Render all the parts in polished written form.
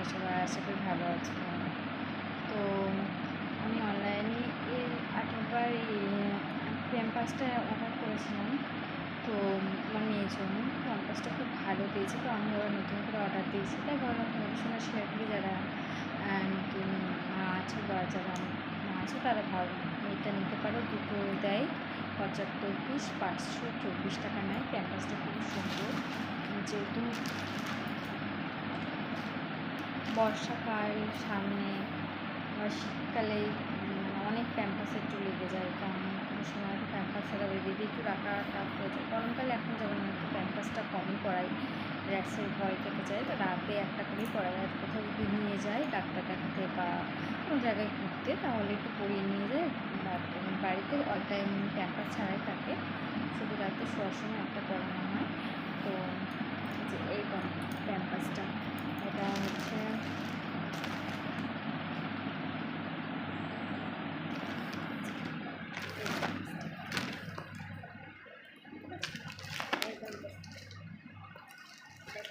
তোমরা সবাই আশা করি ভালো আছো। তো আমি অনলাইনে এর আগেরবার ক্যাম্পাসটা অর্ডার করেছিলাম। তো আমার মেয়ের জন্য ক্যাম্পাসটা খুব ভালো পেয়েছি, তো আমি আবার নতুন করে অর্ডার দিয়েছি। তাই ভাবলাম তোমাদের সঙ্গে শেয়ার করি, যারা নতুন মা আছে বা যারা মা আছে তারা এটা নিতে পারো। দুটো দেয় 75 পিস, 524 টাকা নেয়। ক্যাম্পাসটা খুব সুন্দর, যেহেতু বর্ষাকাল সামনে বা শীতকালে অনেক ক্যাম্পাসে একটু লেগে যায়, কারণ কোনো সময় তো ক্যাম্পাস ছাড়া বেবিকে একটু রাখা টাফ হয়ে যায়। গরমকালে এখন যেমন একটু ক্যাম্পাসটা কমই পড়াই, র্যাক্সের ভয় থেকে যায়, তো রাতে একটা করেই পড়াই। আর কোথাও যদি নিয়ে যায় ডাক্তার দেখাতে বা কোনো জায়গায় ঘুরতে, তাহলে একটু পড়িয়ে নিয়ে যায়। বাড়িতে অল টাইম ক্যাম্পাস ছাড়াই থাকে, শুধু রাতে শোয়ার সময় একটা পড়ানো হয়। তো যে এই ক্যাম্পাসটা, এটা হচ্ছে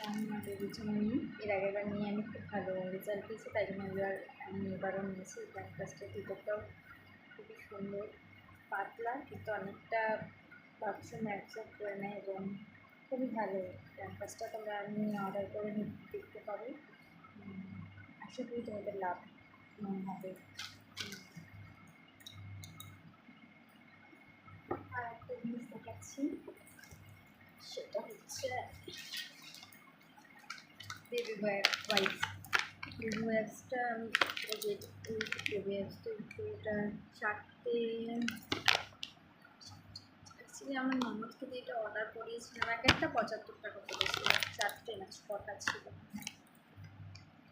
আমি আমার বেবির জন্য নিই। এর আগেরবার নিয়ে আমি খুব ভালো রেজাল্ট পেয়েছি, তাই জন্য আমি এবারও নিয়েছি। এই ক্যাম্পাসটার ভিতরটাও খুবই সুন্দর, পাতলা কিন্তু অনেকটা বাথরুম অ্যাবজর্ব করে নেয় এবং খুবই ভালো ক্যাম্পাসটা। তোমরা আমি অর্ডার করে দেখতে পারো। আশা করি তোমাদের লাভ মনে হবে। আর একটা জিনিস দেখাচ্ছি, সেটা হচ্ছে বেবি ওয়াইপস। বেবি ওয়াইপসটা এই যে বেবি ওয়াইপসটা এটা 4টে, অ্যাকচুয়ালি আমার ননদকে দিয়ে এটা অর্ডার করিয়েছিলাম। এক একটা 75 টাকা পড়েছিল, 4টে না 6টা ছিল।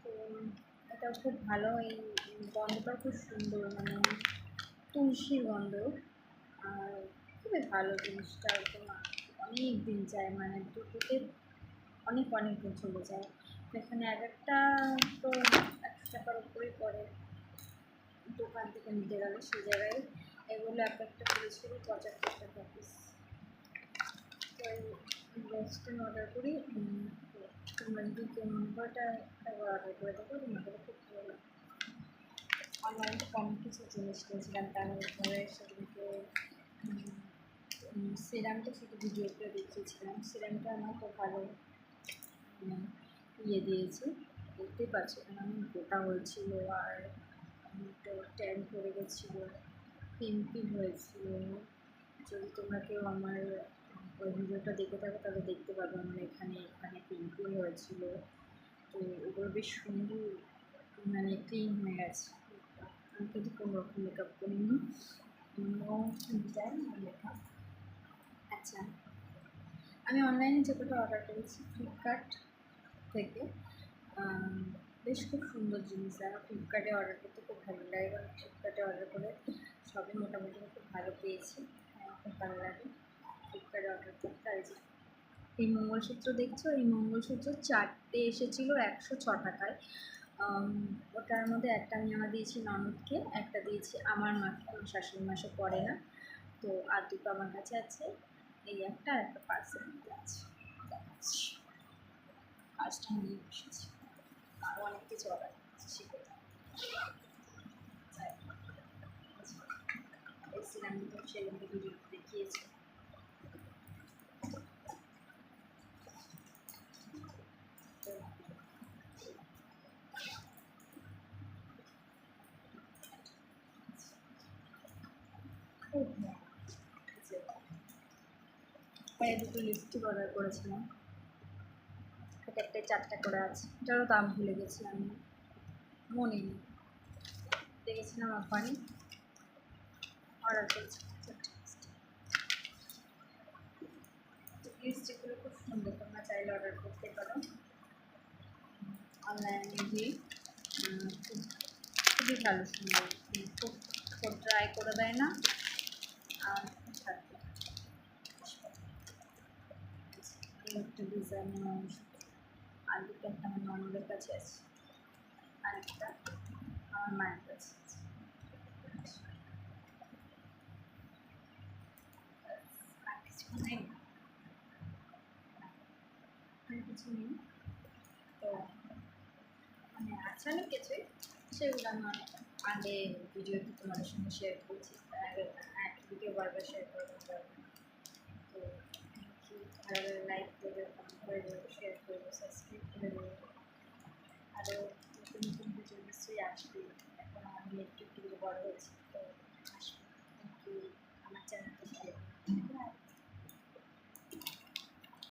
তো এটাও খুব ভালো, এই গন্ধটাও খুব সুন্দর, মানে তুলসীর গন্ধ। আর খুবই ভালো জিনিসটা, একদম অনেক দিন যায়, মানে দুটোতে অনেক অনেক দিন চলে যায়। এখানে এক একটা তো 100 টাকার উপরেই পড়ে দোকান থেকে নিতে গেলে। সেই জায়গায় এগুলো এক একটা পড়েছিল 75 টাকা পিস। তো এই ওয়েস্টার্ন অর্ডার করি। তোমরা যদি কটা একবার অর্ডার করে দেবো, তোমাদের খুব ভালো লাগে। অনলাইনে কম কিছু জিনিস কিনেছিলাম, তারপরে সেগুলোকে সিরামটা শুধু ভিডিও করে দেখিয়েছিলাম। সিরামটা আমার খুব ভালো ইয়ে দিয়েছে, দেখতেই পাচ্ছি। এখানে আমি গোটা হয়েছিল, আর একটু ট্যান পড়ে গেছিলো, পিম্পল হয়েছিল। যদি তোমরা কেউ আমার ওই ভিডিওটা দেখে থাকো তাহলে দেখতে পাবে আমার এখানে এখানে পিম্পল হয়েছিল। তো ওগুলো বেশ সুন্দর, মানে ক্লিন হয়ে গেছে। আমি কিন্তু কোনো রকম মেকআপ করিনি, নো ডিজাইন মেকআপ। আচ্ছা, আমি অনলাইনে যে কটা অর্ডার করেছি ফ্লিপকার্ট থেকে, বেশ খুব সুন্দর জিনিস। আমার ফ্লিপকার্টে অর্ডার করতে খুব ভালো লাগে, কারণ ফ্লিপকার্টে অর্ডার করে সবই মোটামুটি খুব ভালো পেয়েছি। খুব ভালো লাগে ফ্লিপকার্টে অর্ডার করতে। আর এই মঙ্গলসূত্র দেখছো, এই মঙ্গলসূত্র 4টে এসেছিলো 106 টাকায়। ওটার মধ্যে একটা আমি আমার দিয়েছি ননদকে, একটা দিয়েছি আমার মাকে, আমার শাশুড়ি মাসে পড়ে না। তো আর দুটো আমার কাছে আছে, এই একটা আর একটা পার্সেল নিতে আছে। কাজটা নিয়ে বসেছি, আরও অনেক কিছু অর্ডার করছি সেগুলো। এসেছিলাম তো সেগুলো ভিডিও দেখিয়েছি। পরে দুটো লিপস্টিক অর্ডার করেছিলাম, এক একটাই 4টা করে আছে, এটারও দাম ভুলে গেছি আমি, মনে নেই। দেখেছিলাম অফারে অর্ডার করেছি 4টে লিপস্টিকগুলো খুব সুন্দর, তোমরা চাইলে অর্ডার করতে পারো অনলাইনে গিয়ে। খুবই ভালো, সুন্দর, খুব খুব ড্রাই করে দেয় না। আর একটা ডিজাইনের মানুষ, আর দুটো একটা আমার ননদের কাছে আছে, আর একটা আমার মায়ের কাছে আছে। আর কিছু নেই, আর কিছু নেই। তো মানে আছে অনেক কিছুই, সেগুলো আমার আগে ভিডিওতে তোমাদের সঙ্গে শেয়ার করছি, আগে একটা ভিডিও বারবার শেয়ার করতে পারবো না। তো কি ভালো লাইক করবে, কমেন্ট করে দেবো, শেয়ার করবো, সাবস্ক্রাইব করে দেবো। আরও নতুন নতুন ভিডিও নিশ্চয়ই আসবে, এখন আমি একটু একটু বড় হয়েছি।